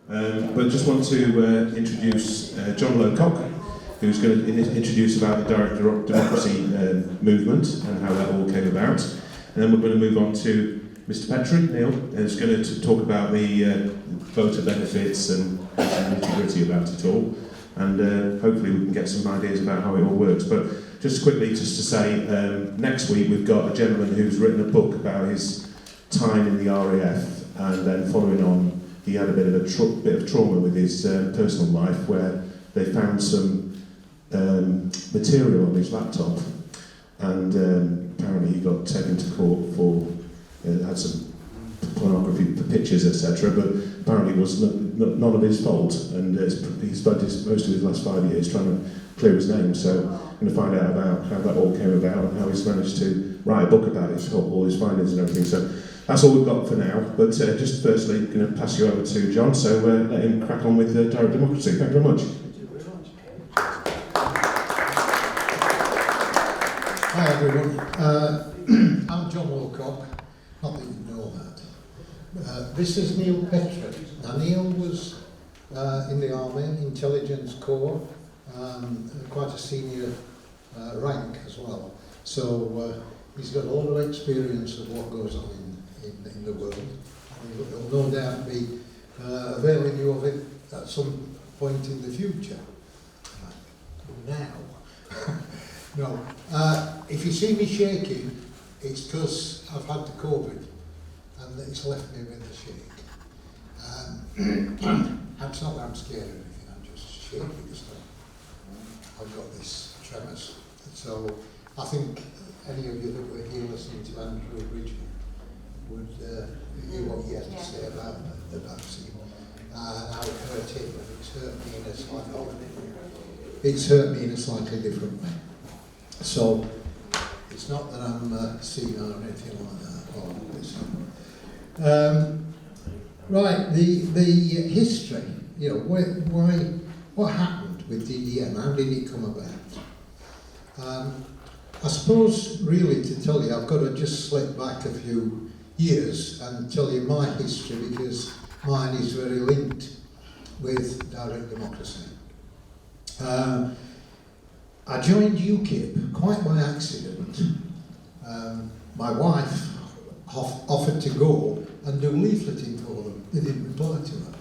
But just want to introduce John Lowcock, who's going to introduce about the direct democracy movement and how that all came about. And then we're going to move on to Mr. Petrie, Neil, who's going to talk about the voter benefits and nitty-gritty about it all. And hopefully we can get some ideas about how it all works. But just quickly, just to say, next week we've got a gentleman who's written a book about his time in the RAF, and then following on, he had a bit of trauma with his personal life, where they found some material on his laptop, and apparently he got taken to court for had some pornography pictures, etc. But apparently it was none of his fault, and he spent most of his last 5 years trying to clear his name. So I'm going to find out about how that all came about and how he's managed to write a book about it, all his findings and everything. So that's all we've got for now. But just firstly, I'm going to pass you over to John. So let him crack on with direct democracy. Thank you very much. Hi everyone, I'm John Lowcock, not that you know that. This is Neil Petrie. Now Neil was in the Army, Intelligence Corps, quite a senior rank as well. So he's got a lot of experience of what goes on in the world. And he'll no doubt be availing you of it at some point in the future. Now. No. If you see me shaking, it's because I've had the COVID and it's left me with a shake. It's not that I'm scared or anything, I'm just shaking because I've got this tremors. So I think any of you that were here listening to Andrew Bridgman would hear what he had to say about the vaccine. How it hurt him, and it's hurt me in a slightly different way. So, it's not that I'm senile or anything like that. Right, the history, you know, what happened with DDM? How did it come about? I suppose, really, to tell you, I've got to just slip back a few years and tell you my history, because mine is very linked with direct democracy. I joined UKIP quite by accident. My wife offered to go and do leafleting for them. They didn't reply to her.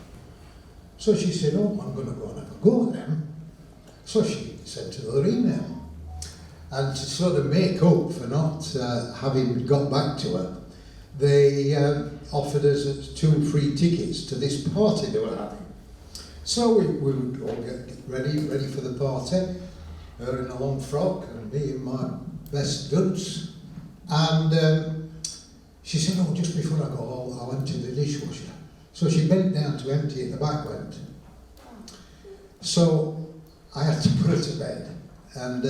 So she said, oh, I'm going to go and have a go at them. So she sent another email. And to sort of make up for not having got back to her, they offered us 2 free tickets to this party they were having. So we would all get ready for the party. Her in a long frock and me in my best duds. And she said, oh, just before I go, I'll empty the dishwasher. So she bent down to empty it, the back went. So I had to put her to bed and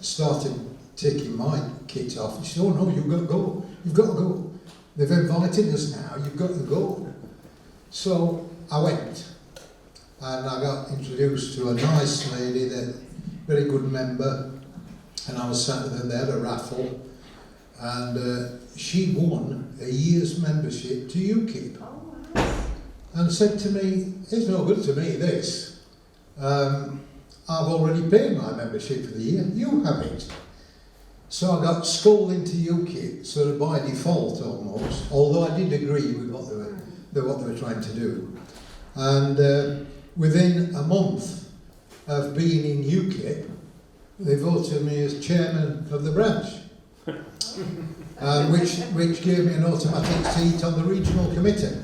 started taking my kit off. And she said, oh no, you've got to go, you've got to go. They've invited us now, you've got to go. So I went and I got introduced to a nice lady that very good member, and I was sat with her, they had a raffle, and she won a year's membership to UKIP. Oh, nice. And said to me, it's no good to me this, I've already paid my membership for the year, you have it. So I got sculled into UKIP, sort of by default almost, although I did agree with what they were trying to do. And within a month of being in UKIP, they voted me as chairman of the branch, which gave me an automatic seat on the regional committee.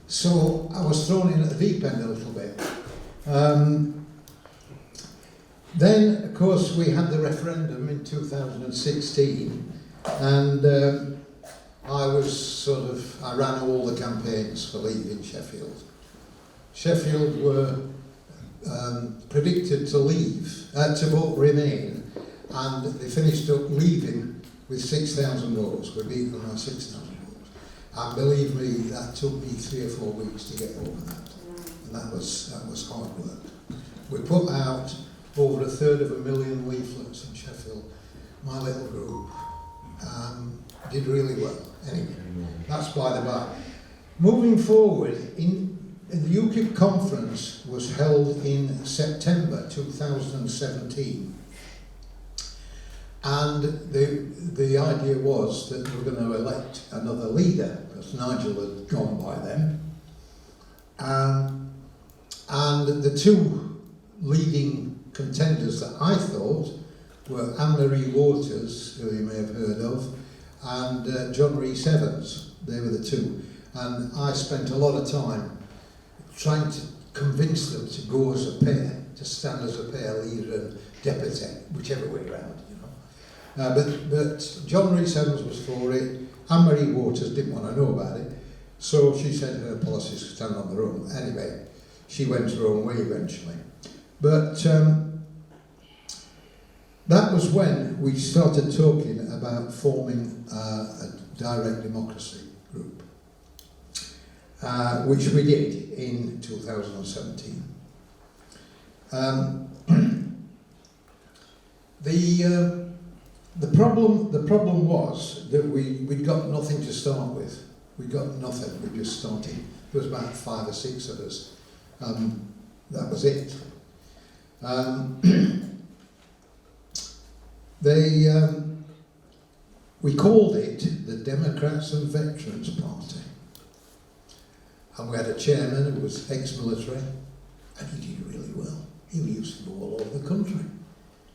So I was thrown in at the deep end a little bit. Then, of course, we had the referendum in 2016, and I ran all the campaigns for leaving Sheffield. Sheffield were predicted to leave, to vote Remain, and they finished up leaving with 6,000 votes. We beat them by 6,000 votes. And believe me, that took me 3 or 4 weeks to get over that. And that was hard work. We put out over 1/3 leaflets in Sheffield. My little group did really well. Anyway, that's by the by. Moving forward, The UKIP conference was held in September 2017, and the idea was that we were going to elect another leader, because Nigel had gone by then. And the two leading contenders that I thought were Anne-Marie Waters, who you may have heard of, and John Rhys Evans. They were the two. And I spent a lot of time trying to convince them to go as a pair, to stand as a pair, leader and deputy, whichever way around, you know. But John Rhys Evans was for it. Anne-Marie Waters didn't want to know about it, so she said her policies could stand on their own. Anyway, she went her own way eventually. But that was when we started talking about forming a direct democracy group, which we did in 2017. The problem was that we'd got nothing to start with. We got nothing. We just started. There was about 5 or 6 of us. That was it. We called it the Democrats and Veterans Party. And we had a chairman who was ex-military, and he did really well. He used to go all over the country,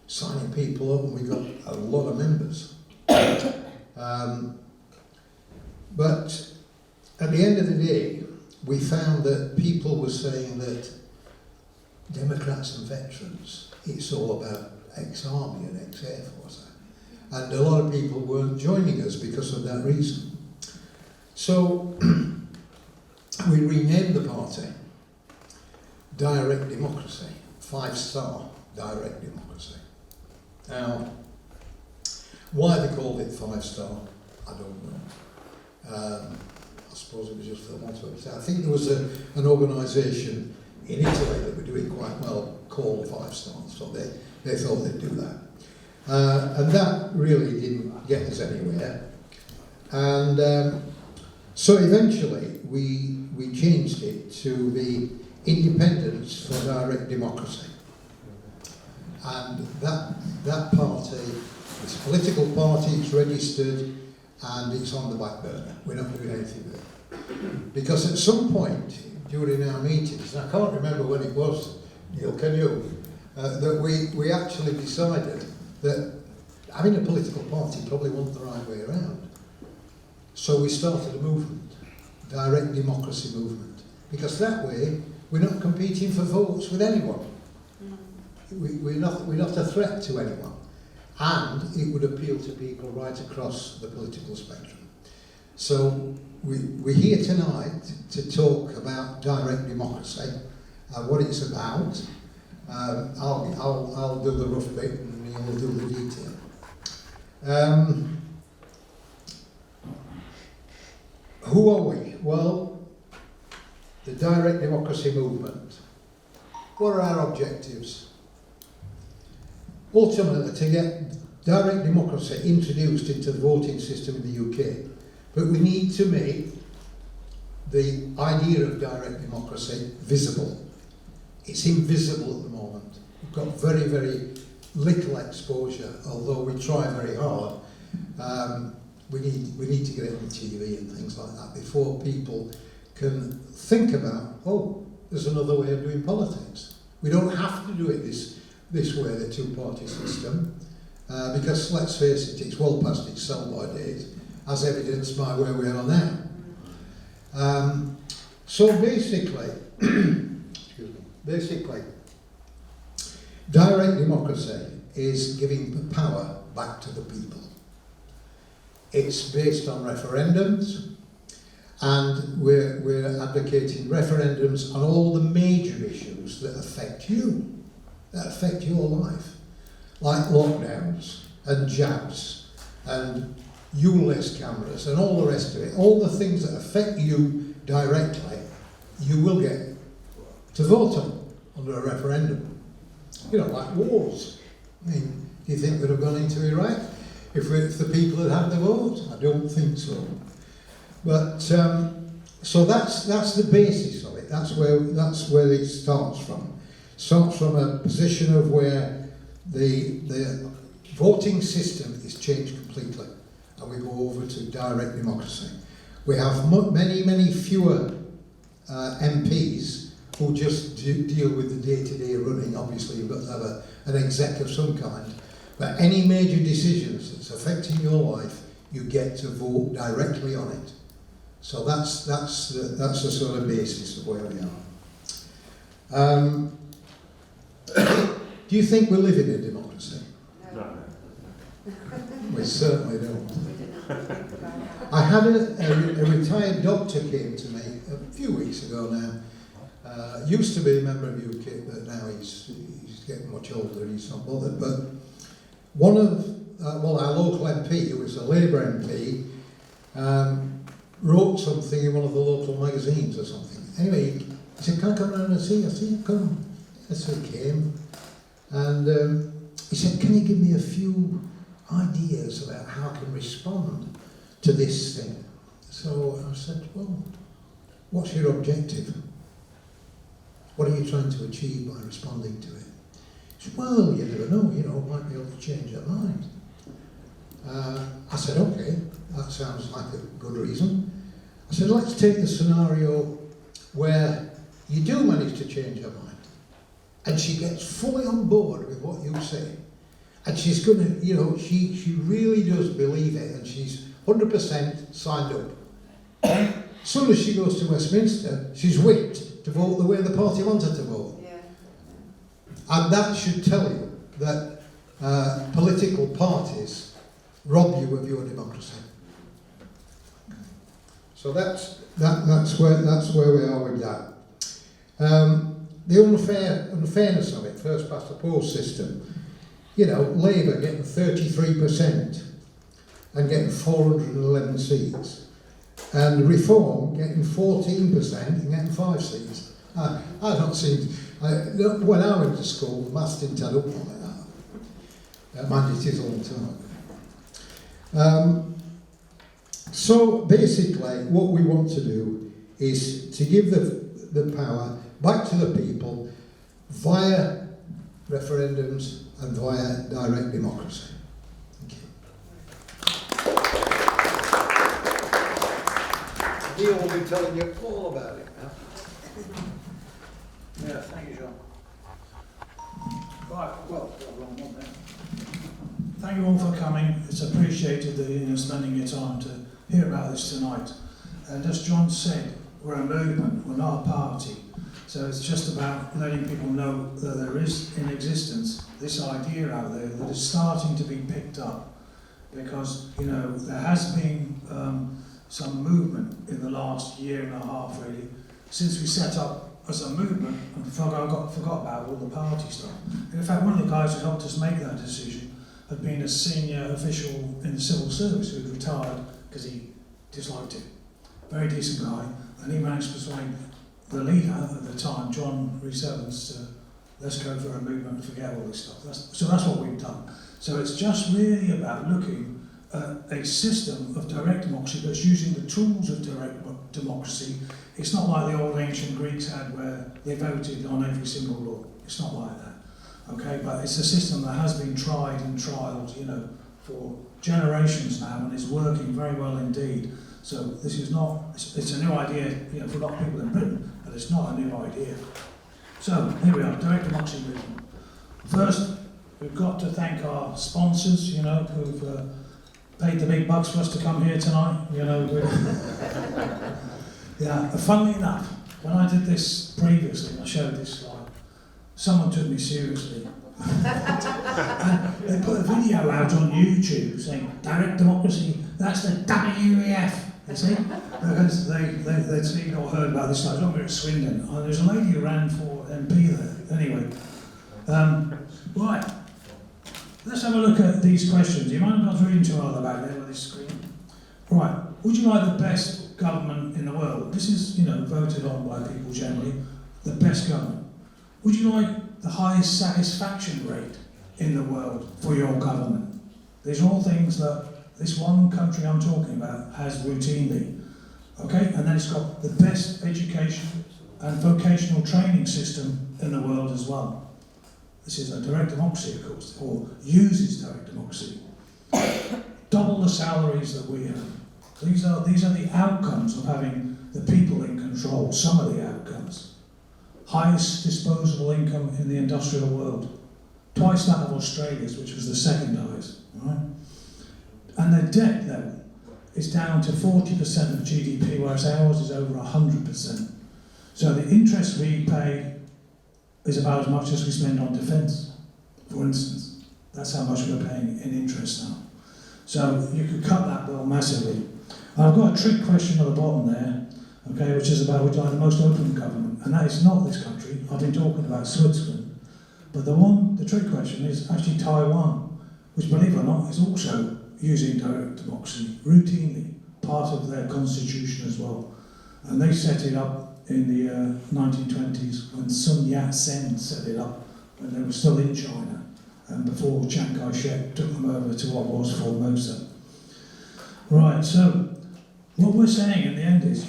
signing people up, and we got a lot of members. But at the end of the day, we found that people were saying that Democrats and veterans, it's all about ex-army and ex-air force. And a lot of people weren't joining us because of that reason. So we renamed the party Direct Democracy, 5-star Direct Democracy. Now, why they called it 5-star, I don't know. I suppose it was just for the motto. I think there was an organisation in Italy that were doing quite well called 5-star, so they thought they'd do that. And that really didn't get us anywhere. And so eventually we changed it to the Independence for Direct Democracy. And that party, it's a political party, it's registered, and it's on the back burner. We're not doing anything with it. Because at some point during our meetings, and I can't remember when it was, Neil, can you? That we actually decided that having a political party probably wasn't the right way around. So we started a movement, direct democracy movement, because that way we're not competing for votes with anyone. We're not a threat to anyone, and it would appeal to people right across the political spectrum. So we're here tonight to talk about direct democracy, what it's about. I'll do the rough bit and Neil will do the detail. Who are we? Well, the direct democracy movement. What are our objectives? Ultimately, to get direct democracy introduced into the voting system in the UK, but we need to make the idea of direct democracy visible. It's invisible at the moment. We've got very, very little exposure, although we try very hard. We need to get it on TV and things like that before people can think about, oh, there's another way of doing politics. We don't have to do it this way, the two-party system, because let's face it, it's well past its sell-by date, as evidenced by where we are now. So basically, direct democracy is giving power back to the people. It's based on referendums, and we're advocating referendums on all the major issues that affect you, that affect your life, like lockdowns and jabs and ULEZ cameras and all the rest of it. All the things that affect you directly, you will get to vote on under a referendum. You know, like wars. I mean, do you think we'd have gone into Iraq if the people had had the vote? I don't think so. But so that's the basis of it. That's where it starts from. Starts from a position of where the voting system is changed completely, and we go over to direct democracy. We have many fewer MPs who just deal with the day-to-day running. Obviously, you've got to have an exec of some kind. But any major decisions that's affecting your life, you get to vote directly on it. So that's the sort of basis of where we are. Do you think we live in a democracy? No. We certainly don't. I had a retired doctor came to me a few weeks ago now. Used to be a member of UKIP, but now he's getting much older and he's not bothered. But one of our local MP, who was a Labour MP, wrote something in one of the local magazines or something. Anyway, he said, "Can I come round and see you?" I said, "Yeah, come." So he came, and he said, "Can you give me a few ideas about how I can respond to this thing?" So I said, "Well, what's your objective? What are you trying to achieve by responding to it?" He said, "Well, you never know, I might be able to change their mind." I said, "Okay, that sounds like a good reason." I said, "Let's take the scenario where you do manage to change her mind, and she gets fully on board with what you say, and she's going to, she really does believe it, and she's 100% signed up. As soon as she goes to Westminster, she's whipped to vote the way the party wants her to vote." Yeah. And that should tell you that political parties rob you of your democracy. So that's where we are with that. The unfairness of it, first past the post system. Labour getting 33% and getting 411 seats, and Reform getting 14% and getting 5 seats. I don't see. When I went to school, the maths didn't add up like that. Mind it is all the time. So basically, what we want to do is to give the power back to the people via referendums and via direct democracy. Thank you. Neil will be telling you all about it now. Yeah, thank you, John. Right, well, got the wrong one there. Thank you all for coming. It's appreciated that you're spending your time to hear about this tonight. And as John said, we're a movement, we're not a party. So it's just about letting people know that there is in existence this idea out there that is starting to be picked up. Because, there has been some movement in the last year and a half, really, since we set up as a movement and forgot about all the party stuff. In fact, one of the guys who helped us make that decision had been a senior official in the civil service who had retired because he disliked it. Very decent guy, and he managed to persuade the leader at the time, John Rhys-Evans, to let's go for a movement and forget all this stuff. So that's what we've done. So it's just really about looking at a system of direct democracy that's using the tools of direct democracy. It's not like the old ancient Greeks had where they voted on every single law. It's not like that. Okay, but it's a system that has been tried and trialled, for generations now, and is working very well indeed. So this is not, it's a new idea, for a lot of people in Britain, but it's not a new idea. So here we are, direct democracy movement. First, we've got to thank our sponsors, who've paid the big bucks for us to come here tonight. Yeah, funnily enough, when I did this previously, I showed this slide, someone took me seriously. And they put a video out on YouTube saying, direct democracy, that's the WEF, you see? Because they'd seen or heard about this slide. Over at Swindon, and there's a lady who ran for MP there. Anyway, right, let's have a look at these questions. Do you mind if I was reading to other back there with this screen? Right, would you like the best government in the world? This is, voted on by people generally, the best government. Would you like the highest satisfaction rate in the world for your government? These are all things that this one country I'm talking about has routinely. Okay, and then it's got the best education, and vocational training system in the world as well. This is a direct democracy, of course, or uses direct democracy. Double the salaries that we have. These are the outcomes of having the people in control, some of the outcomes. Highest disposable income in the industrial world. Twice that of Australia's, which was the second highest. Right? And their debt level is down to 40% of GDP, whereas ours is over 100%. So the interest we pay is about as much as we spend on defence, for instance. That's how much we're paying in interest now. So you could cut that bill massively. I've got a trick question at the bottom there, okay, which is about would you like the most open government, and that is not this country. I've been talking about Switzerland, but the trick question is actually Taiwan, which, believe it or not, is also using direct democracy routinely, part of their constitution as well. And they set it up in the 1920s when Sun Yat-sen set it up, when they were still in China, and before Chiang Kai-shek took them over to what was Formosa. Right, so what we're saying in the end is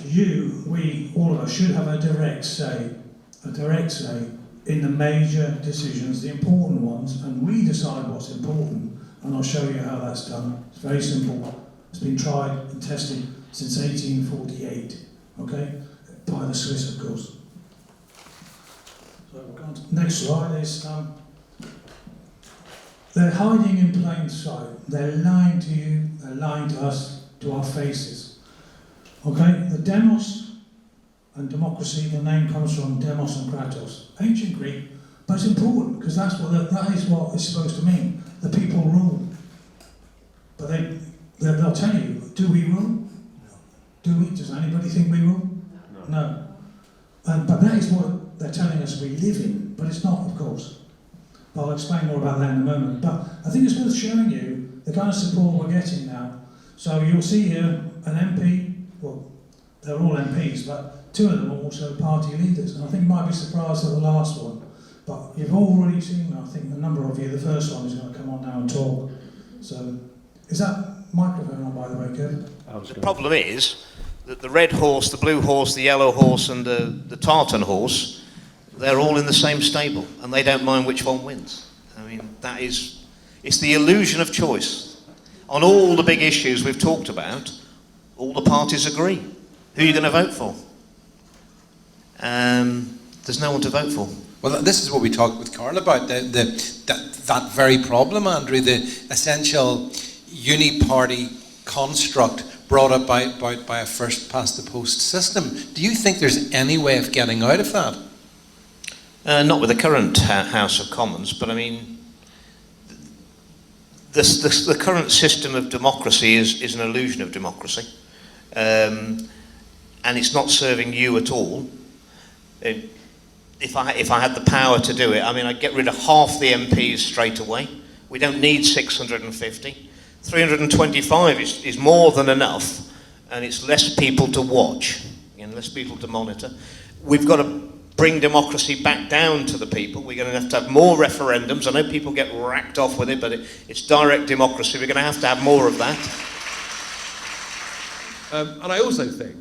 we, all of us, should have a direct say in the major decisions, the important ones, and we decide what's important, and I'll show you how that's done. It's very simple. It's been tried and tested since 1848, okay, by the Swiss, of course. So we're going to, next slide is, they're hiding in plain sight. They're lying to you, they're lying to us, to our faces. Okay, the demos and democracy, the name comes from demos and kratos, ancient Greek, but it's important because that is what it's supposed to mean. The people rule. But they'll tell you, do we rule? No. Do we? Does anybody think we rule? No. But that is what they're telling us we live in, but it's not, of course. But I'll explain more about that in a moment. But I think it's worth showing you the kind of support we're getting now. So you'll see here an MP, well, they're all MPs, but two of them are also party leaders. And I think you might be surprised at the last one. But you've already seen, I think, a number of you, the first one is going to come on now and talk. So, is that microphone on, by the way, Kevin? The problem is that the red horse, the blue horse, the yellow horse and the tartan horse, they're all in the same stable and they don't mind which one wins. I mean, it's the illusion of choice. On all the big issues we've talked about, all the parties agree. Who are you going to vote for? There's no one to vote for. Well, this is what we talked with Karen about, that very problem, Andrew, the essential uni-party construct brought up by a first-past-the-post system. Do you think there's any way of getting out of that? Not with the current House of Commons, but I mean, the current system of democracy is an illusion of democracy, and it's not serving you at all. If I had the power to do it, I mean, I'd get rid of half the MPs straight away. We don't need 650. 325 is more than enough, and it's less people to watch, less people to monitor. We've got to bring democracy back down to the people. We're going to have more referendums. I know people get racked off with it, but it's direct democracy. We're going to have more of that. And I also think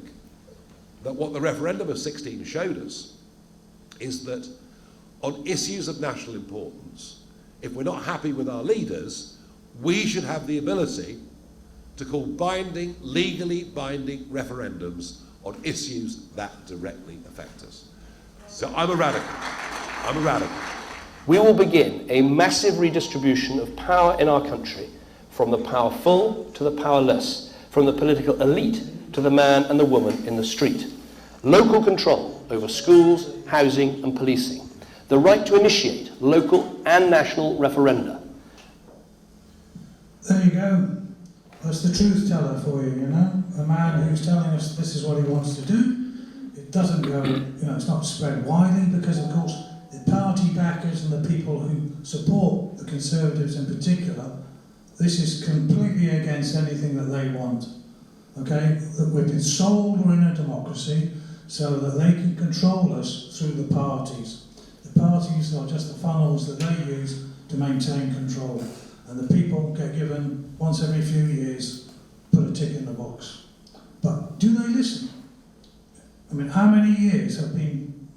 that what the referendum of 16 showed us is that on issues of national importance, if we're not happy with our leaders, we should have the ability to call binding, legally binding referendums on issues that directly affect us. So I'm a radical. We will begin a massive redistribution of power in our country, from the powerful to the powerless, from the political elite to the man and the woman in the street. Local control over schools, housing and policing. The right to initiate local and national referenda. There you go. That's the truth teller for you, a man who's telling us this is what he wants to do. It doesn't go, it's not spread widely because, of course, the party backers and the people who support the Conservatives in particular, this is completely against anything that they want. Okay? That we've been sold we're in a democracy so that they can control us through the parties. The parties are just the funnels that they use to maintain control. And the people get given, once every few years, put a tick in the box. But do they listen? I mean, how many years have been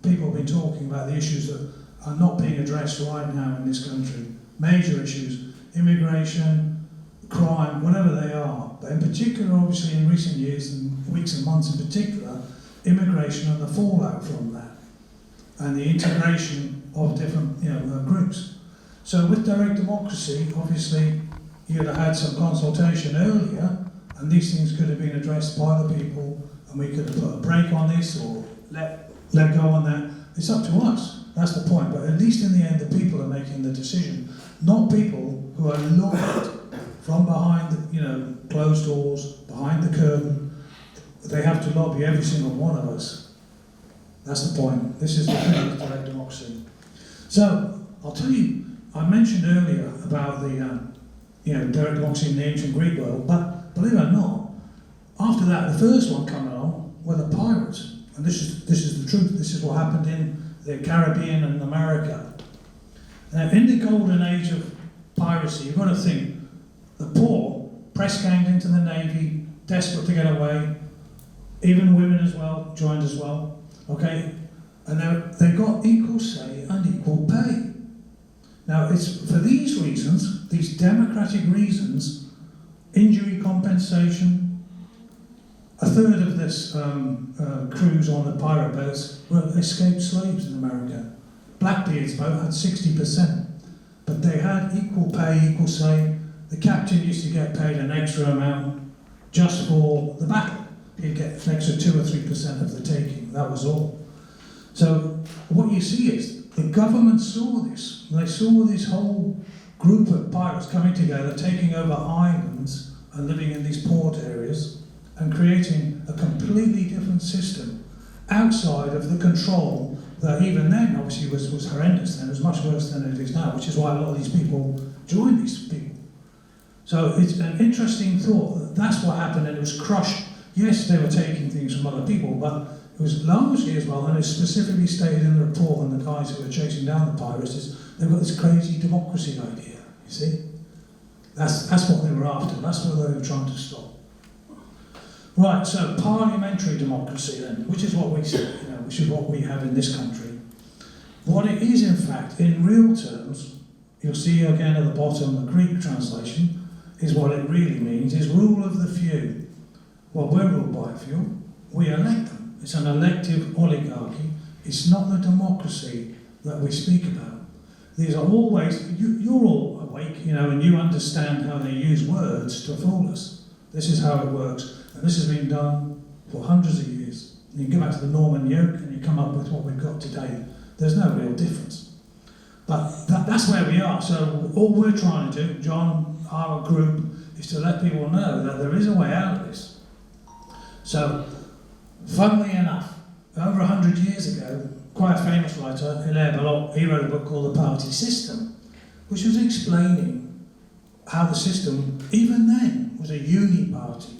about the issues that are not being addressed right now in this country. Major issues, immigration, crime, whatever they are. But in particular, obviously, in recent years, and weeks and months in particular, immigration and the fallout from that, and the integration of different groups. So with direct democracy, obviously, you'd have had some consultation earlier, and these things could have been addressed by the people, and we could have put a break on this or let go on that. It's up to us. That's the point. But at least in the end, the people are making the decision, not people who are lobbied from behind, closed doors, behind the curtain. They have to lobby every single one of us. That's the point. This is the thing with direct democracy. So I'll tell you, I mentioned earlier about the direct democracy in the ancient Greek world, but believe it or not, after that, the first one coming along were the pirates. And this is the truth. This is what happened in the Caribbean and America. Now, in the golden age of piracy, you've got to think, the poor press-ganged into the Navy, desperate to get away, even women as well, joined as well, okay? And they got equal say and equal pay. Now, it's for these reasons, these democratic reasons, injury compensation, a third of this crews on the pirate boats were escaped slaves in America. Blackbeard's boat had 60%, but they had equal pay, equal say. The captain used to get paid an extra amount just for the battle. He'd get an extra 2 or 3% of the taking, that was all. So what you see is the government saw this. They saw this whole group of pirates coming together, taking over islands and living in these port areas, and creating a completely different system outside of the control that even then obviously was horrendous then. It was much worse than it is now, which is why a lot of these people joined these people. So it's an interesting thought. That's what happened, and it was crushed. Yes, they were taking things from other people, but it was largely as well, and it's specifically stated in the report, and the guys who were chasing down the pirates, is they've got this crazy democracy idea, you see? That's what they were after, that's what they were trying to stop. Right, so parliamentary democracy then, which is what we see, which is what we have in this country. What it is, in fact, in real terms, you'll see again at the bottom, the Greek translation, is what it really means, is rule of the few. Well, we're ruled by a few, we elect them. It's an elective oligarchy. It's not the democracy that we speak about. These are always, you're all awake, and you understand how they use words to fool us. This is how it works. And this has been done for hundreds of years. You go back to the Norman yoke and you come up with what we've got today. There's no real difference. But that's where we are. So all we're trying to do, John, our group, is to let people know that there is a way out of this. So, funnily enough, over 100 years ago, quite a famous writer, Hilaire Belloc, he wrote a book called The Party System, which was explaining how the system, even then, was a uni-party.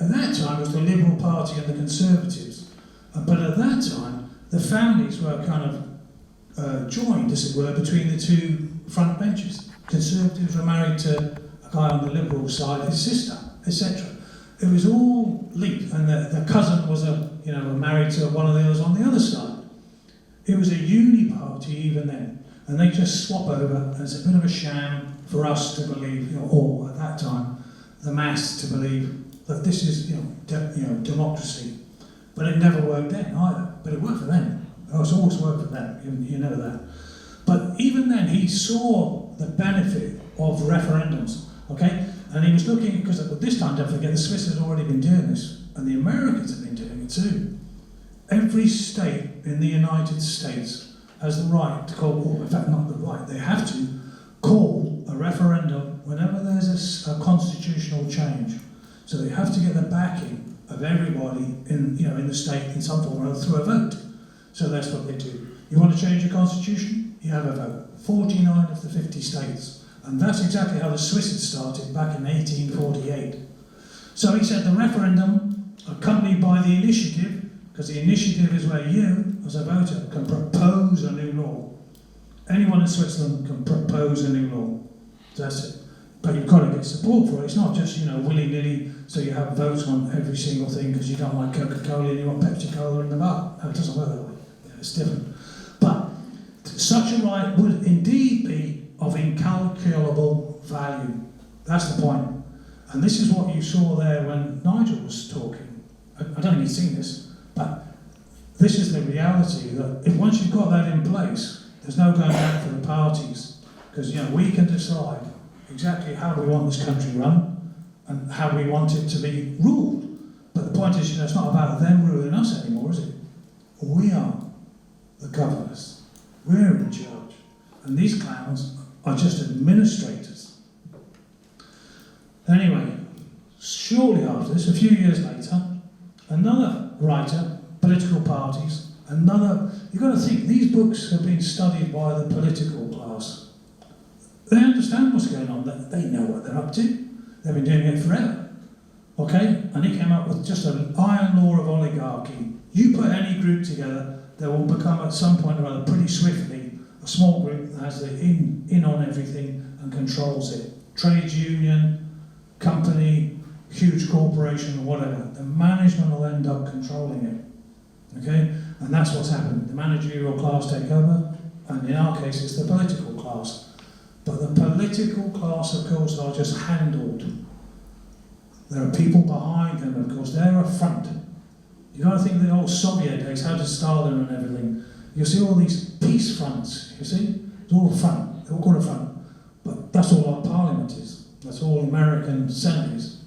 At that time, it was the Liberal Party and the Conservatives. But at that time, the families were kind of joined, as it were, between the two front benches. Conservatives were married to a guy on the Liberal side, his sister, etc. It was all linked, and the cousin was married to one of the others on the other side. It was a uni-party even then, and they just swap over, and it's a bit of a sham for us to believe, or at that time, the mass to believe that this is, democracy. But it never worked then either. But it worked for them. It's always worked for them. You know that. But even then, he saw the benefit of referendums. Okay, and he was looking, because at this time, don't forget, the Swiss had already been doing this, and the Americans have been doing it too. Every state in the United States has the right to call, or in fact, not the right, they have to call a referendum whenever there's a constitutional change. So they have to get the backing of everybody in the state in some form or other through a vote. So that's what they do. You want to change your constitution? You have a vote. 49 of the 50 states. And that's exactly how the Swiss had started back in 1848. So he said the referendum, accompanied by the initiative, because the initiative is where you, as a voter, can propose a new law. Anyone in Switzerland can propose a new law. That's it. But you've got to get support for it. It's not just, willy-nilly, so you have votes on every single thing because you don't like Coca-Cola and you want Pepsi-Cola in the bar. No, it doesn't work that way. It's different. But such a right would indeed be of incalculable value. That's the point. And this is what you saw there when Nigel was talking. I don't think you've seen this, but this is the reality that if once you've got that in place, there's no going back for the parties. Because we can decide exactly how we want this country run and how we want it to be ruled. But the point is, it's not about them ruling us anymore, is it? We are the governors. We're in charge. And these clowns are just administrators. Anyway, shortly after this, a few years later, another writer, political parties, you've got to think, these books have been studied by the political class. They understand what's going on, they know what they're up to. They've been doing it forever. Okay? And he came up with just an iron law of oligarchy. You put any group together, there will become at some point or other pretty swiftly a small group that has the in on everything and controls it. Trade union, company, huge corporation or whatever. The management will end up controlling it. Okay? And that's what's happened. The managerial class take over, and in our case it's the political class. But the political class, of course, are just handled. There are people behind them, of course. They're a front. You've got to think of the old Soviet days, how to Stalin and everything. You see all these peace fronts, you see? It's all a front. They're all called a front. But that's all our parliament is. That's all American Senate is.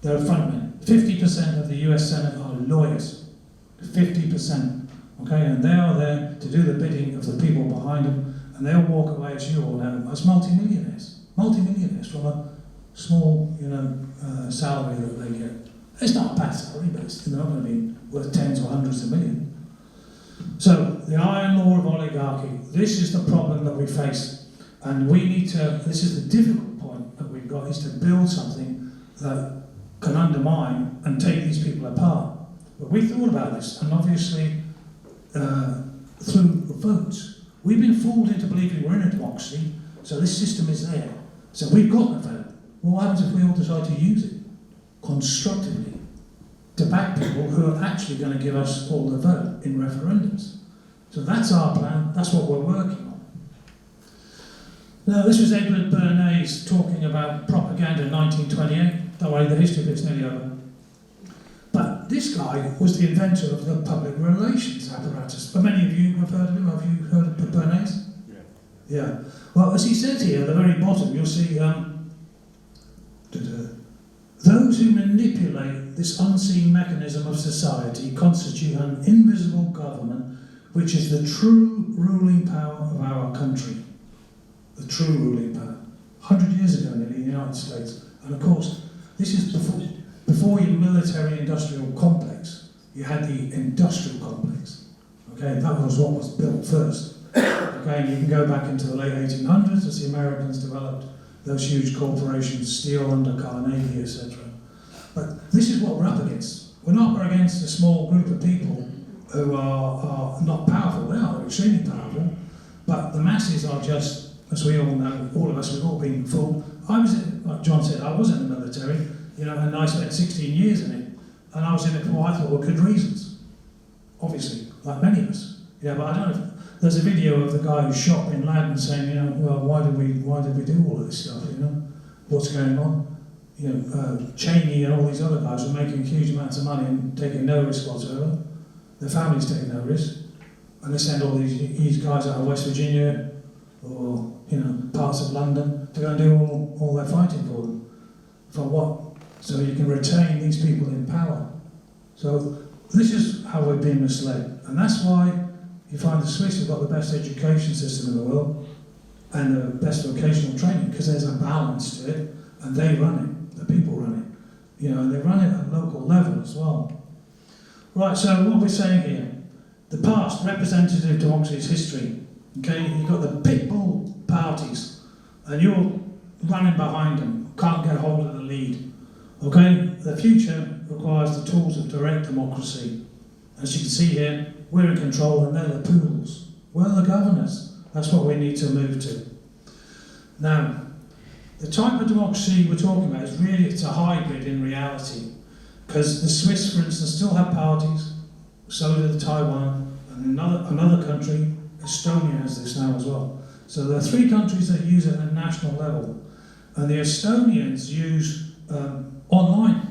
They're frontmen. 50% of the US Senate are lawyers. 50%. Okay? And they are there to do the bidding of the people behind them. And they'll walk away, as you all know, as multi-millionaires. Multi-millionaires from a small, salary that they get. It's not a bad salary, but it's not going to be worth tens or hundreds of millions. So, the iron law of oligarchy. This is the problem that we face. And we need to, this is the difficult point that we've got, is to build something that can undermine and take these people apart. But we thought about this, and obviously, through votes, we've been fooled into believing we're in a democracy, so this system is there. So we've got the vote. Well, what happens if we all decide to use it constructively to back people who are actually going to give us all the vote in referendums? So that's our plan, that's what we're working on. Now, this was Edward Bernays talking about propaganda in 1928. Don't worry, the history of it's nearly over. But this guy was the inventor of the public relations apparatus. But many of you have heard of him. Have you heard of Bernays? Yeah. Well, as he says here at the very bottom, you'll see those who manipulate this unseen mechanism of society constitute an invisible government which is the true ruling power of our country. The true ruling power. 100 years ago nearly in the United States. And of course, this is before your military-industrial complex. You had the industrial complex. Okay, that was what was built first. Okay, and you can go back into the late 1800s as the Americans developed those huge corporations, Steel under Carnegie, etc. But this is what we're up against. We're not against a small group of people who are not powerful. They are extremely powerful, but the masses are just, as we all know, all of us, we've all been fooled. Like John said, I was in the military, and I spent 16 years in it, and I was in it for what I thought were good reasons. Obviously, like many of us. Yeah, but I don't know. There's a video of the guy who shot Bin Laden saying, well, why did we do all of this stuff? What's going on? Cheney and all these other guys were making huge amounts of money and taking no risk whatsoever. Their families taking no risk, and they send all these guys out of West Virginia or parts of London to go and do all their fighting for them. For what? So you can retain these people in power. So this is how we're being misled, and that's why you find the Swiss have got the best education system in the world and the best vocational training, because there's a balance to it, and they run it, the people run it, and they run it at local level as well. Right, so what we're saying here, the past, representative democracy is history. Okay, you've got the pit bull parties, and you're running behind them, can't get hold of the lead. Okay, the future requires the tools of direct democracy. As you can see here, we're in control and they're the poodles. We're the governors. That's what we need to move to. Now, the type of democracy we're talking about is really, it's a hybrid in reality. Because the Swiss, for instance, still have parties, so do the Taiwan, and another country Estonia has this now as well. So there are 3 countries that use it at a national level, and the Estonians use online.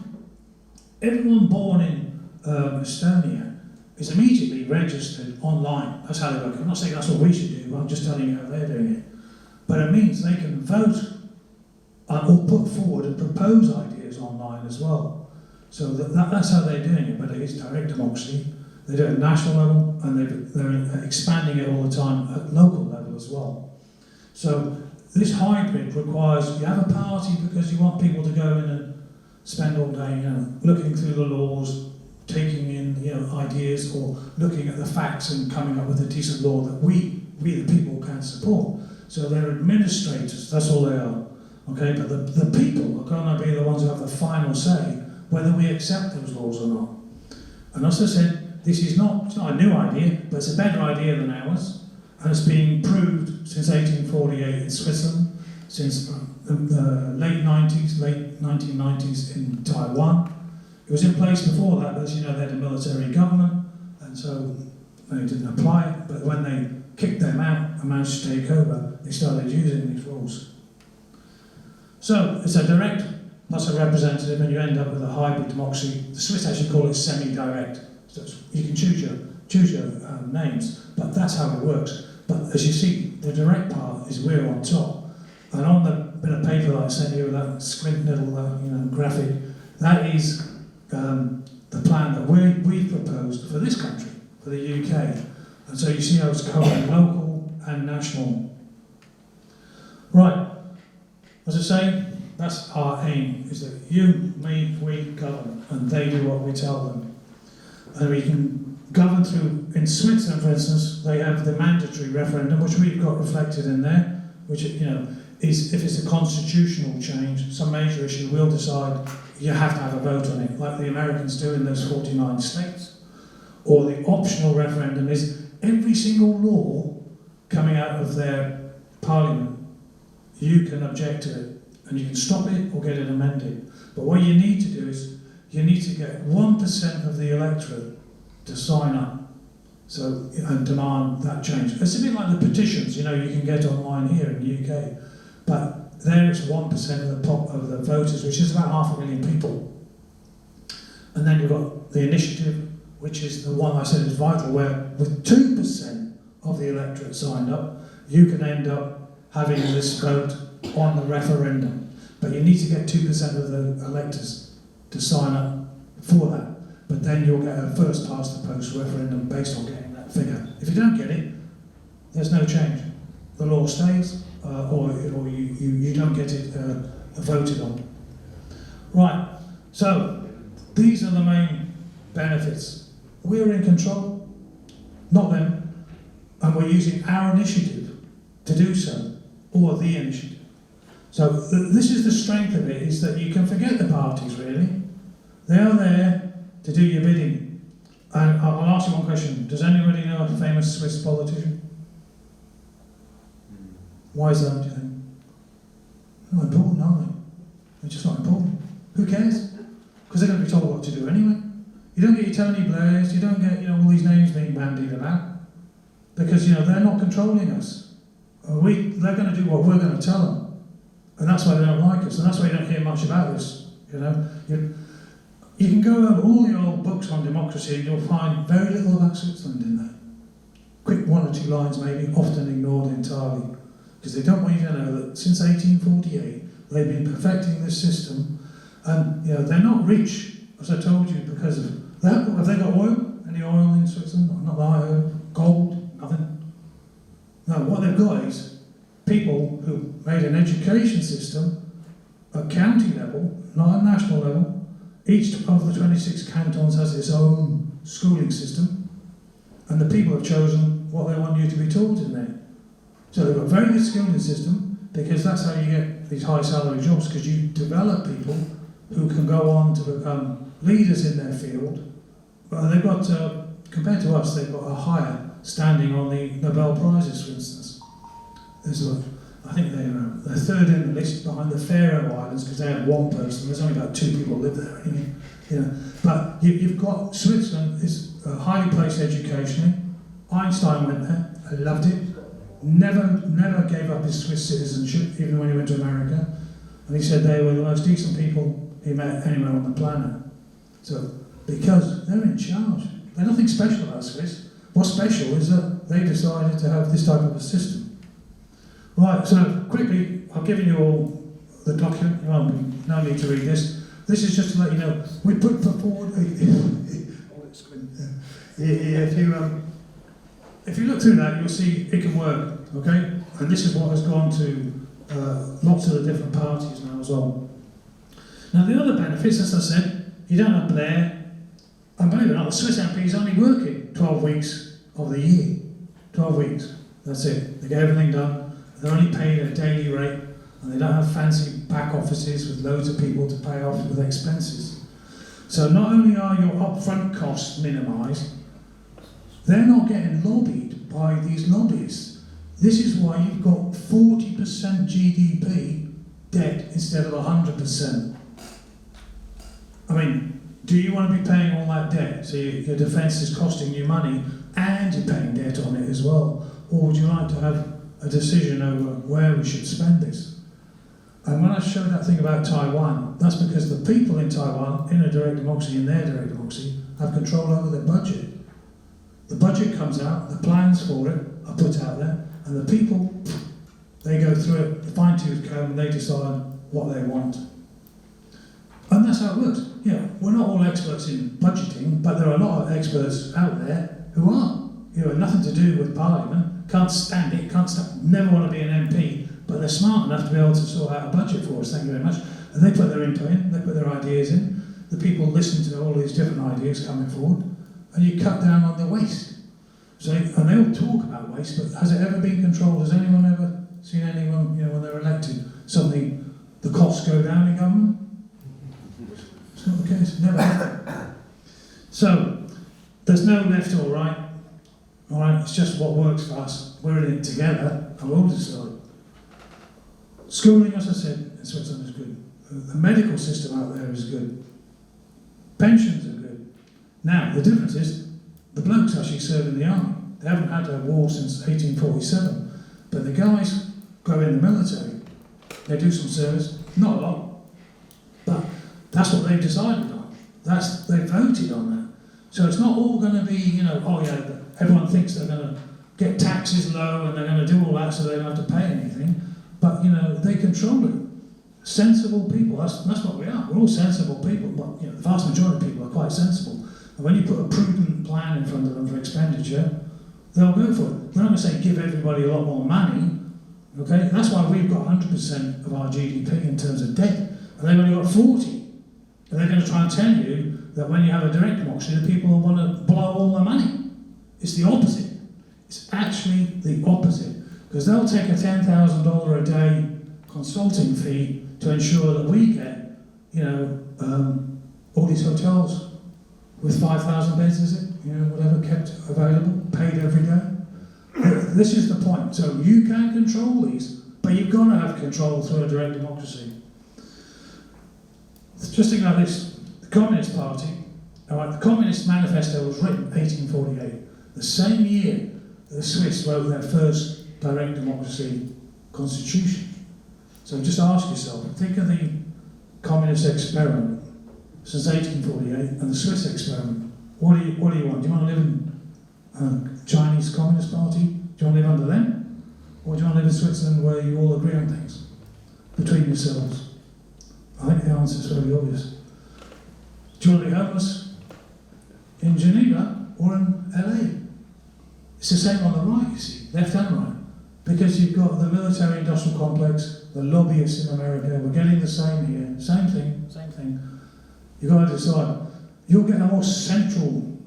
Everyone born in Estonia is immediately registered online. That's how they work. I'm not saying that's what we should do, but I'm just telling you how they're doing it. But it means they can vote or put forward and propose ideas online as well. So that's how they're doing it, but it is direct democracy. They do it at national level, and they're expanding it all the time at local level as well. So this hybrid requires, you have a party because you want people to go in and spend all day, looking through the laws, taking in, ideas, or looking at the facts and coming up with a decent law that we the people can support. So they're administrators, that's all they are. Okay, but the people are going to be the ones who have the final say whether we accept those laws or not. And as I said, it's not a new idea, but it's a better idea than ours, and it's been proved since 1848 in Switzerland, since the late 1990s in Taiwan. It was in place before that, but as you know, they had a military government, and so they didn't apply it, but when they kicked them out and managed to take over, they started using these rules. So it's a direct plus a representative, and you end up with a hybrid democracy. The Swiss actually call it semi-direct. So you can choose your names, but that's how it works. But as you see, the direct part is we're on top. And on the bit of paper that I sent you with that squint little graphic, that is the plan that we've proposed for this country, for the UK. And so you see how it's covering local and national. Right. As I say, that's our aim, is that you, me, we govern, and they do what we tell them. And we can govern through, in Switzerland, for instance, they have the mandatory referendum, which we've got reflected in there, which, is if it's a constitutional change, some major issue, we'll decide you have to have a vote on it, like the Americans do in those 49 states. Or the optional referendum is every single law coming out of their parliament, you can object to it, and you can stop it or get it amended. But what you need to do is, you need to get 1% of the electorate to sign up, and demand that change. It's a bit like the petitions, you can get online here in the UK, but there it's 1% of the voters, which is about 500,000 people. And then you've got the initiative, which is the one I said is vital, where with 2% of the electorate signed up, you can end up having this vote on the referendum. But you need to get 2% of the electors to sign up for that. But then you'll get a first past the post referendum based on getting that figure. If you don't get it, there's no change. The law stays, or you don't get it voted on. Right, so these are the main benefits. We're in control, not them, and we're using our initiative to do so, or the initiative. So this is the strength of it, is that you can forget the parties, really. They are there to do your bidding. And I'll ask you one question. Does anybody know a famous Swiss politician? Why is that, do you think? Not important, are they? They're just not important. Who cares? Because they're going to be told what to do anyway. You don't get your Tony Blairs, you don't get all these names being bandied about. Because they're not controlling us. They're going to do what we're going to tell them. And that's why they don't like us, and that's why you don't hear much about this. You can go over all the old books on democracy and you'll find very little about Switzerland in there. Quick 1 or 2 lines maybe, often ignored entirely. Because they don't want you to know that since 1848 they've been perfecting this system, and they're not rich, as I told you, because of that. Have they got oil? Any oil in Switzerland? Not that I heard. Gold? Nothing. No, what they've got is people who made an education system at county level, not at national level. Each of the 26 cantons has its own schooling system, and the people have chosen what they want you to be taught in there. So they've got a very good schooling system, because that's how you get these high salary jobs, because you develop people who can go on to become leaders in their field. But they've got, compared to us, they've got a higher standing on the Nobel Prizes, for instance. I think they're third in the list behind the Faroe Islands, because they had 1 person. There's only about 2 people live there anyway. But you've got Switzerland is highly placed educationally. Einstein went there, I loved it. Never gave up his Swiss citizenship, even when he went to America. And he said they were the most decent people he met anywhere on the planet. So, because they're in charge. There's nothing special about Swiss. What's special is that they decided to have this type of a system. Right, so quickly, I've given you all the document. Well, no need to read this. This is just to let you know, we put forward if you look through that, you'll see it can work, okay? And this is what has gone to lots of the different parties now as well. Now the other benefits, as I said, you don't have Blair, and believe it or not, the Swiss MP is only working 12 weeks of the year. 12 weeks, that's it. They get everything done, they're only paid a daily rate, and they don't have fancy back offices with loads of people to pay off with expenses. So not only are your upfront costs minimised, they're not getting lobbied by these lobbyists. This is why you've got 40% GDP debt instead of 100%. I mean, do you want to be paying all that debt? So your defence is costing you money and you're paying debt on it as well? Or would you like to have a decision over where we should spend this? And when I showed that thing about Taiwan, that's because the people in Taiwan, in a direct democracy, in their direct democracy, have control over their budget. The budget comes out, the plans for it are put out there, and the people, they go through it, the fine-tooth comb, and they decide what they want. And that's how it works. Yeah, we're not all experts in budgeting, but there are a lot of experts out there who are. You know, nothing to do with Parliament, can't stand it, never want to be an MP, but they're smart enough to be able to sort out a budget for us, thank you very much. And they put their input in, they put their ideas in, the people listen to all these different ideas coming forward, and you cut down on the waste. So, and they all talk about waste, but has it ever been controlled? Has anyone ever seen anyone, you know, when they're elected, suddenly the costs go down in government? It's not the case, never happened. So, there's no left or right, all right? It's just what works for us. We're in it together, and we'll decide. Schooling, as I said, in Switzerland is good. The medical system out there is good. Pensions are good. Now, the difference is, the blokes actually serve in the army. They haven't had a war since 1847. But the guys go in the military. They do some service, not a lot. But that's what they've decided on. They voted on that. So it's not all going to be, you know, oh yeah, everyone thinks they're going to get taxes low and they're going to do all that so they don't have to pay anything. But, you know, they control it. Sensible people, that's what we are. We're all sensible people. But, you know, the vast majority of people are quite sensible. And when you put a prudent plan in front of them for expenditure, they'll go for it. They're not going to say give everybody a lot more money, okay? That's why we've got 100% of our GDP in terms of debt, and they've only got 40. And they're going to try and tell you that when you have a direct democracy, the people will want to blow all the money. It's the opposite. It's actually the opposite. Because they'll take a $10,000 a day consulting fee to ensure that we get, you know, all these hotels with 5,000 beds, is it? You know, whatever, kept available, paid every day. This is the point. So you can control these, but you've got to have control through a direct democracy. Just think about this. The Communist Party, all right, the Communist Manifesto was written in 1848, the same year that the Swiss wrote their first direct democracy constitution. So just ask yourself, think of the communist experiment since 1848 and the Swiss experiment. What do you want? Do you want to live in Chinese Communist Party? Do you want to live under them? Or do you want to live in Switzerland where you all agree on things between yourselves? I think the answer is very obvious. Do you want to be homeless in Geneva or in LA? It's the same on the right, you see, left and right. Because you've got the military-industrial complex, the lobbyists in America, we're getting the same here, same thing. You've got to decide. You'll get a more central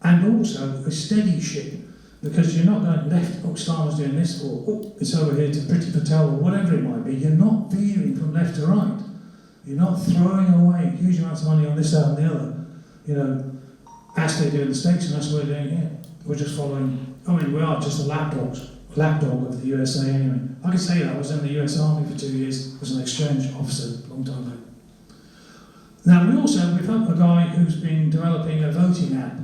and also a steady ship, because you're not going left, oh, Starmer's doing this, or oh, it's over here to Priti Patel, or whatever it might be. You're not veering from left to right. You're not throwing away huge amounts of money on this, that, and the other. You know, as they do in the States, and that's what we're doing here. We're just following, I mean, we are just a lapdog of the USA anyway. I can say that. I was in the US Army for 2 years, was an exchange officer a long time ago. Now, we've helped a guy who's been developing a voting app.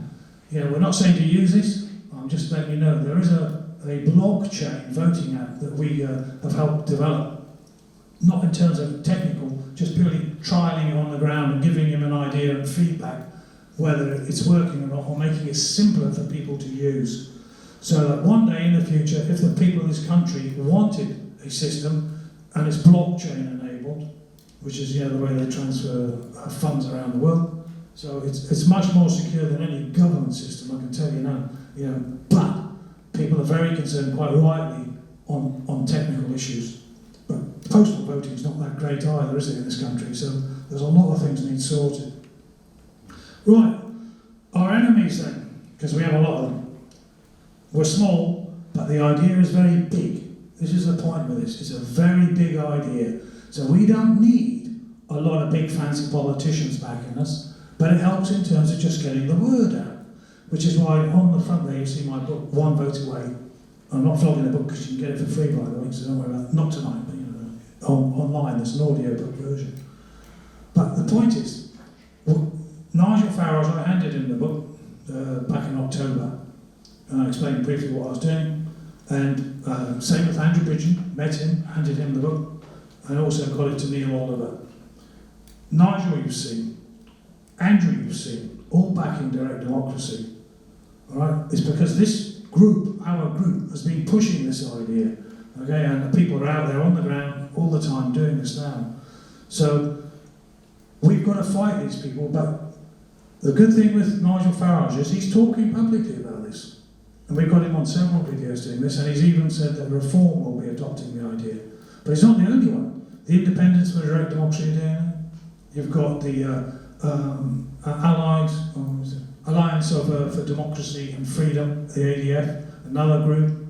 You know, we're not saying to use this, I'm just letting you know, there is a a blockchain voting app that we have helped develop, not in terms of technical, just purely trialling it on the ground and giving him an idea and feedback, whether it's working or not, or making it simpler for people to use. So that one day in the future, if the people of this country wanted a system and it's blockchain enabled, which is the way they transfer funds around the world, so it's much more secure than any government system, I can tell you now. But people are very concerned, quite rightly, on technical issues. But postal voting is not that great either, is it, in this country? So there's a lot of things need sorted. Right, our enemies then, because we have a lot of them. We're small, but the idea is very big. This is the point with this. It's a very big idea. So we don't need a lot of big fancy politicians backing us, but it helps in terms of just getting the word out. Which is why on the front there you see my book, One Vote Away. I'm not flogging the book because you can get it for free, by the way, so don't worry about it. Not tonight, but online, there's an audio book version. But the point is, Nigel Farage, I handed him the book back in October, and I explained briefly what I was doing. And same with Andrew Bridgen, met him, handed him the book, and also got it to Neil Oliver. Nigel you've seen, Andrew you've seen, all backing direct democracy. All right? It's because this group, our group, has been pushing this idea. Okay, and the people are out there on the ground all the time doing this now. So we've got to fight these people, but the good thing with Nigel Farage is he's talking publicly about this. And we've got him on several videos doing this, and he's even said that Reform will be adopting the idea. But he's not the only one. The Independents for Direct Democracy are doing it. You've got the Alliance for Democracy and Freedom, the ADF, another group.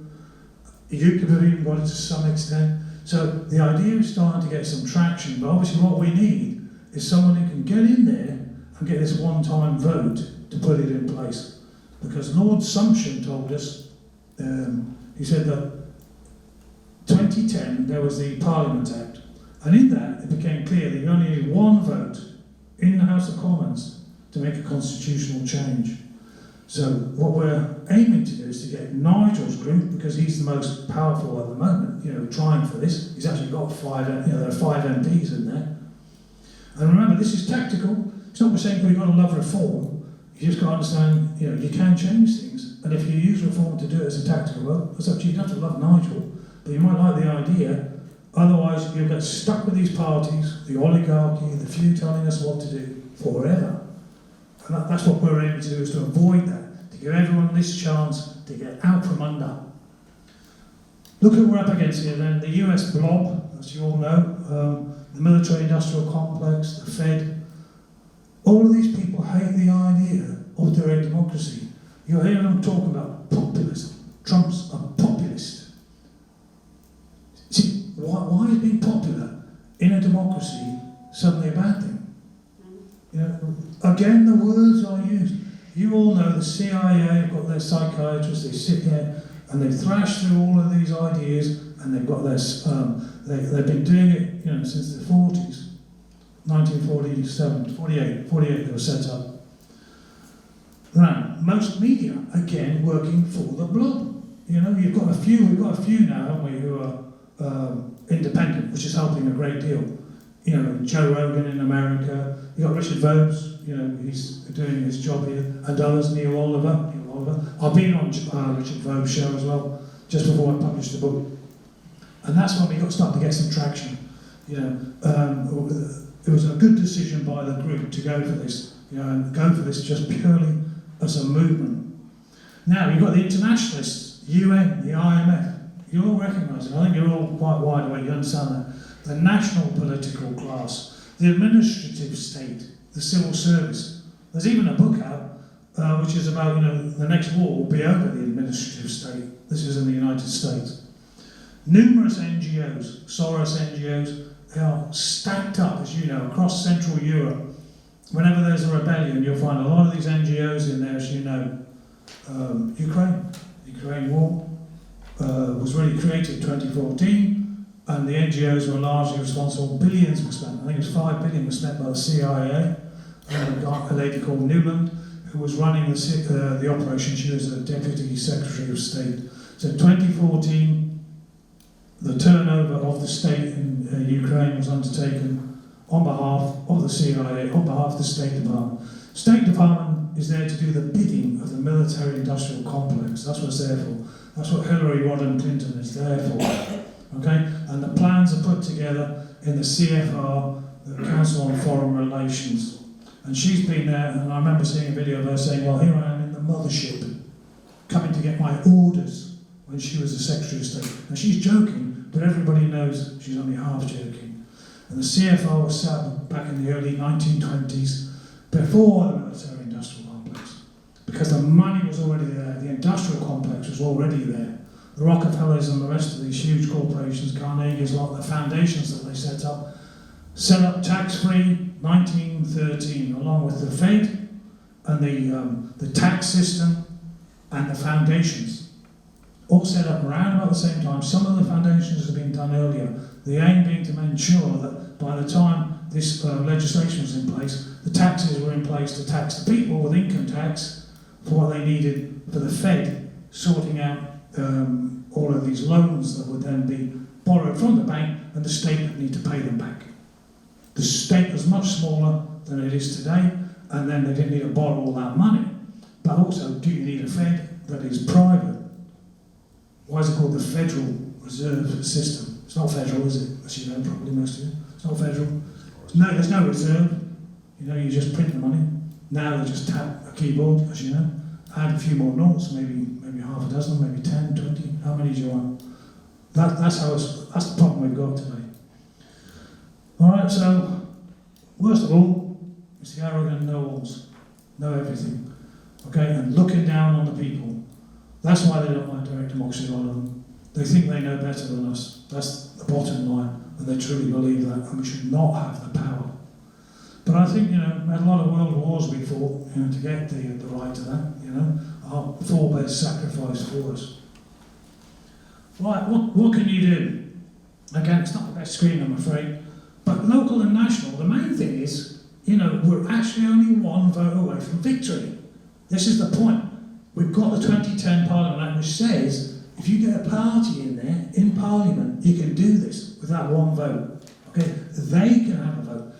UKIP have even got it to some extent. So the idea is starting to get some traction, but obviously what we need is someone who can get in there and get this one-time vote to put it in place. Because Lord Sumption told us, he said that 2010 there was the Parliament Act, and in that it became clear that you only need one vote in the House of Commons to make a constitutional change. So what we're aiming to do is to get Nigel's group, because he's the most powerful at the moment, trying for this. He's actually got there are 5 MPs in there. And remember, this is tactical. It's not we're saying we've got to love reform. You just got to understand, you can change things. And if you use reform to do it as a tactical, well, it's up to you. You don't have to love Nigel, but you might like the idea. Otherwise, you'll get stuck with these parties, the oligarchy, the few telling us what to do forever. And that's what we're aiming to do, is to avoid that, to give everyone this chance to get out from under. Look at what we're up against here then. The US blob, as you all know, the military-industrial complex, the Fed. All of these people hate the idea of direct democracy. You're hearing them talking about populism. Trump's a populist. See, why is being popular in a democracy suddenly a bad thing? Again, the words are used. You all know the CIA have got their psychiatrists, they sit there and they thrash through all of these ideas, and they've got their, they've been doing it since the 40s, 1947, 48 they were set up. Now, most media, again, working for the blob. We've got a few now, haven't we, who are independent, which is helping a great deal. Joe Rogan in America, you've got Richard Vobes, he's doing his job here, and others, Neil Oliver. I've been on Richard Vobes' show as well, just before I published the book. And that's when we got started to get some traction. It was a good decision by the group to go for this, and go for this just purely as a movement. Now, you've got the internationalists, UN, the IMF, you all recognise it. I think you're all quite wide awake, you understand that. The national political class, the administrative state, the civil service. There's even a book out which is about, the next war will be over the administrative state. This is in the United States. Numerous NGOs, Soros NGOs, they are stacked up, as you know, across Central Europe. Whenever there's a rebellion, you'll find a lot of these NGOs in there, as you know. Ukraine war was really created in 2014. And the NGOs were largely responsible. Billions were spent. I think it was 5 billion was spent by the CIA. A lady called Newland, who was running the operation. She was a Deputy Secretary of State. So 2014, the turnover of the state in Ukraine was undertaken on behalf of the CIA, on behalf of the State Department. State Department is there to do the bidding of the military-industrial complex. That's what it's there for. That's what Hillary Rodham Clinton is there for. Okay? And the plans are put together in the CFR, the Council on Foreign Relations. And she's been there, and I remember seeing a video of her saying, well, here I am in the mothership, coming to get my orders, when she was the Secretary of State. Now she's joking, but everybody knows she's only half joking. And the CFR was set up back in the early 1920s, before the military-industrial complex, because the money was already there, the industrial complex was already there. The Rockefellers and the rest of these huge corporations, Carnegie's lot, the foundations that they set up tax-free 1913, along with the Fed and the tax system and the foundations, all set up around about the same time. Some of the foundations have been done earlier. The aim being to ensure that by the time this legislation was in place, the taxes were in place to tax the people with income tax for what they needed for the Fed sorting out all of these loans that would then be borrowed from the bank, and the state would need to pay them back. The state was much smaller than it is today, and then they didn't need to borrow all that money. But also, do you need a Fed that is private? Why is it called the Federal Reserve System? It's not federal, is it? As you know, probably most of you. It's not federal. No, there's no reserve. You know, you just print the money. Now they just tap a keyboard, as you know. Add a few more notes, maybe half a dozen, maybe 10, 20. How many do you want? That's the problem we've got today. All right, so worst of all, it's the arrogant know-alls, know everything, okay, and looking down on the people. That's why they don't like direct democracy, a lot of them. They think they know better than us. That's the bottom line, and they truly believe that, and we should not have the power. But I think, we had a lot of world wars we fought, to get the right to that, Our forebears sacrificed for us. Right, what can you do? Again, it's not the best screen, I'm afraid. But local and national, the main thing is, we're actually only one vote away from victory. This is the point. We've got the 2010 Parliament Act, which says if you get a party in there, in Parliament, you can do this without one vote. Okay, they can have a vote.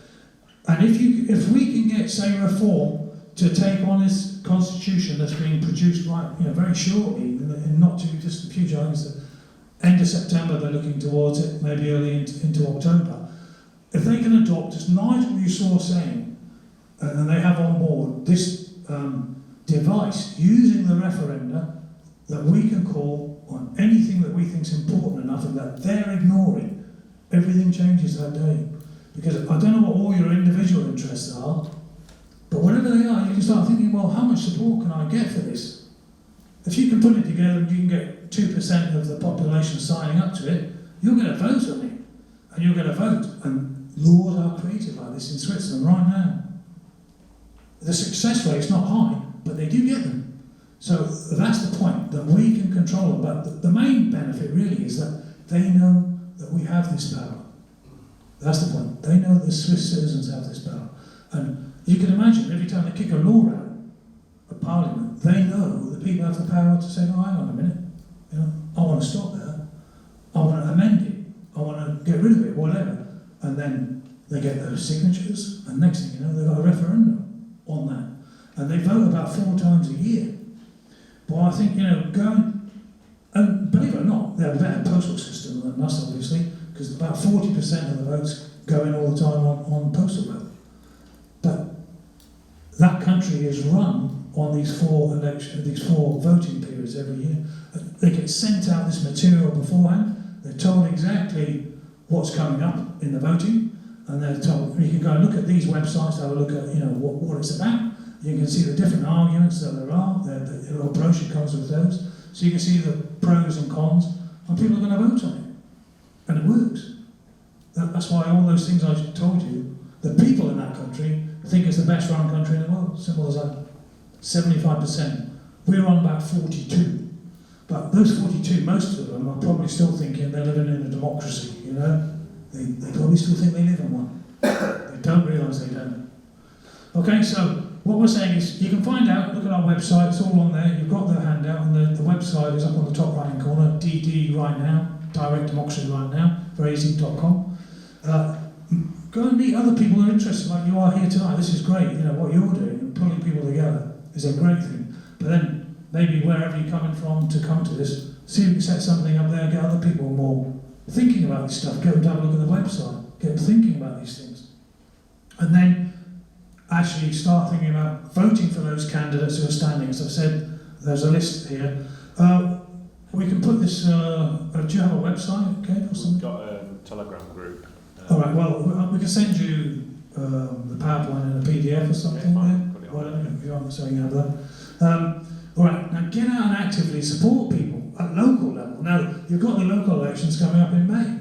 And if we can get, say, Reform to take on this constitution that's being produced very shortly, in not too distant future, I think it's the end of September they're looking towards it, maybe early into October. If they can adopt, as Nigel you saw saying, and they have on board this device using the referenda that we can call on anything that we think is important enough and that they're ignoring, everything changes that day. Because I don't know what all your individual interests are, but whatever they are, you can start thinking, well, how much support can I get for this? If you can put it together and you can get 2% of the population signing up to it, you'll get a vote on it. And you'll get a vote. And laws are created like this in Switzerland right now. The success rate's not high, but they do get them. So that's the point, that we can control them. But the main benefit really is that they know that we have this power. That's the point. They know the Swiss citizens have this power. And you can imagine, every time they kick a law out of Parliament, they know the people have the power to say, oh, hang on a minute, I want to stop that. I want to amend it. I want to get rid of it, whatever. And then they get those signatures, and next thing you know, they've got a referendum on that. And they vote about 4 times a year. But I think, going, and believe it or not, they have a better postal system than us, obviously, because about 40% of the votes go in all the time on postal vote. But that country is run on these 4 voting periods every year. They get sent out this material beforehand. They're told exactly what's coming up in the voting, and they're told you can go and look at these websites, have a look at what it's about. You can see the different arguments that there are. The little brochure comes with those, so you can see the pros and cons, and people are going to vote on it, and it works. That's why all those things I told you, the people in that country think it's the best run country in the world. Simple as that. 75%. We're on about 42. But those 42, most of them are probably still thinking they're living in a democracy, They probably still think they live in one. They don't realise they don't. Okay, so what we're saying is, you can find out, look at our website, it's all on there, you've got the handout, and the website is up on the top right-hand corner, DD right now, Direct Democracy right now, veryeasy.com. Go and meet other people who are interested, like you are here tonight. This is great, you know, what you're doing, and pulling people together is a great thing. But then, maybe wherever you're coming from to come to this, see if you can set something up there, get other people more thinking about this stuff, get them to have a look at the website, get them thinking about these things. And then, actually start thinking about voting for those candidates who are standing. As I've said, there's a list here. We can put this, do you have a website, okay, or something? We've got a Telegram group. All right, well, we can send you the PowerPoint in a PDF or something, Yeah, whatever, if you want, so you have that. All right, now get out and actively support people at local level. Now, you've got the local elections coming up in May.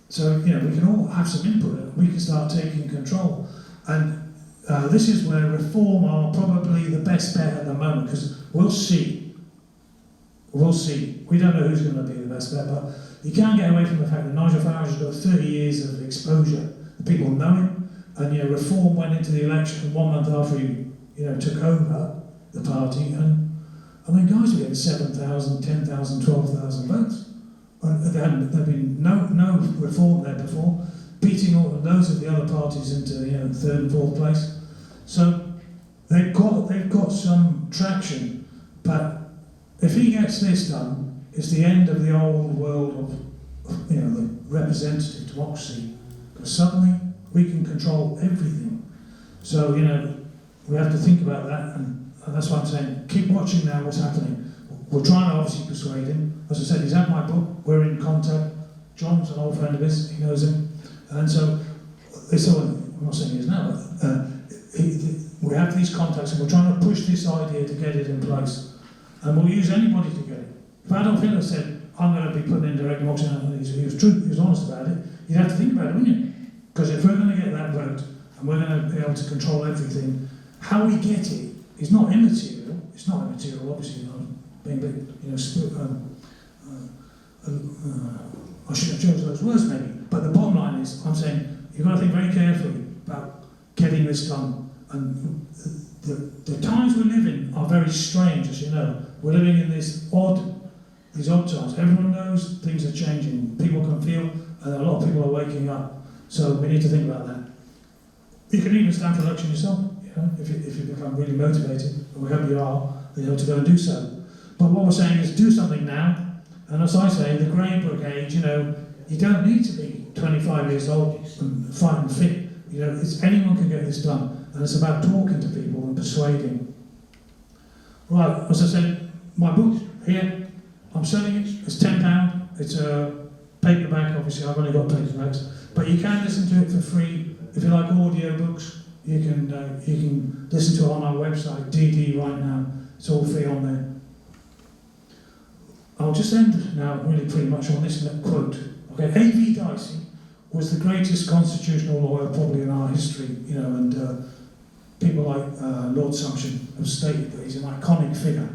So, you know, we can all have some input and we can start taking control. And this is where reform are probably the best bet at the moment, because we'll see. We'll see. We don't know who's going to be the best bet, but you can't get away from the fact that Nigel Farage has got 30 years of exposure. The people know him, and you know, reform went into the election 1 month after he, you know, took over the party, and I mean, guys were getting 7,000, 10,000, 12,000 votes. And there'd been no reform there before, beating all loads of the other parties into, you know, 3rd and 4th place. So they've got some traction, but if he gets this done, it's the end of the old world of, you know, the representative democracy, because suddenly we can control everything. So, you know, we have to think about that, and that's why I'm saying, keep watching now what's happening. We're trying to obviously persuade him. As I said, he's had my book, we're in contact. John's an old friend of his, he knows him. And so, it's all, I'm not saying he is now, but we have these contacts and we're trying to push this idea to get it in place. And we'll use anybody to get it. If Adolf Hitler said, I'm going to be putting in direct democracy, he was true, he was honest about it, you'd have to think about it, wouldn't you? Because if we're going to get that vote, and we're going to be able to control everything, how we get it is not immaterial. It's not immaterial, obviously, being a bit, you know, I shouldn't have chosen those words maybe, but the bottom line is, I'm saying, you've got to think very carefully about getting this done. And the times we live in are very strange, as you know. We're living in these odd times. Everyone knows things are changing. People can feel, and a lot of people are waking up. So we need to think about that. You can even stand for election yourself, you know, if you become really motivated, and we hope you are, you know, to go and do so. But what we're saying is do something now. And as I say, the Grey Brigade, you know, you don't need to be 25 years old and fine and fit. You know, anyone can get this done. And it's about talking to people and persuading. Right, as I said, my book here, I'm selling it. It's £10. It's a paperback, obviously. I've only got paperbacks. But you can listen to it for free. If you like audiobooks, you can listen to it on our website, DD right now. It's all free on there. I'll just end now really pretty much on this quote. Okay, A V Dicey was the greatest constitutional lawyer probably in our history, you know, and people like Lord Sumption have stated that he's an iconic figure.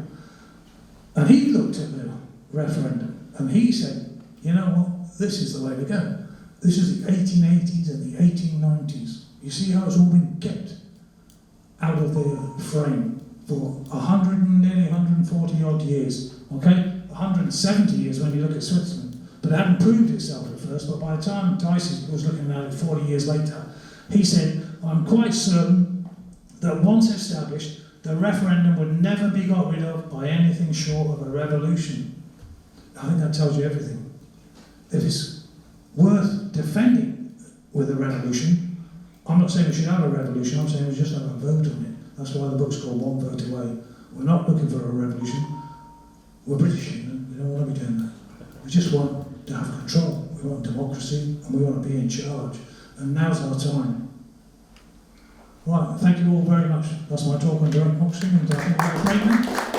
And he looked at the referendum and he said, you know what, this is the way to go. This is the 1880s and the 1890s. You see how it's all been kept out of the frame for nearly 140 odd years, okay? 170 years when you look at Switzerland, but it hadn't proved itself at first. But by the time Dicey was looking at it 40 years later, he said, I'm quite certain that once established, the referendum would never be got rid of by anything short of a revolution. I think that tells you everything. If it's worth defending with a revolution, I'm not saying we should have a revolution, I'm saying we just have a vote on it. That's why the book's called One Vote Away. We're not looking for a revolution. We're British, you know, we don't want to be doing that. We just want to have control. We want democracy and we want to be in charge. And now's our time. Right, thank you all very much. That's my talk on direct democracy, and I think we've got a great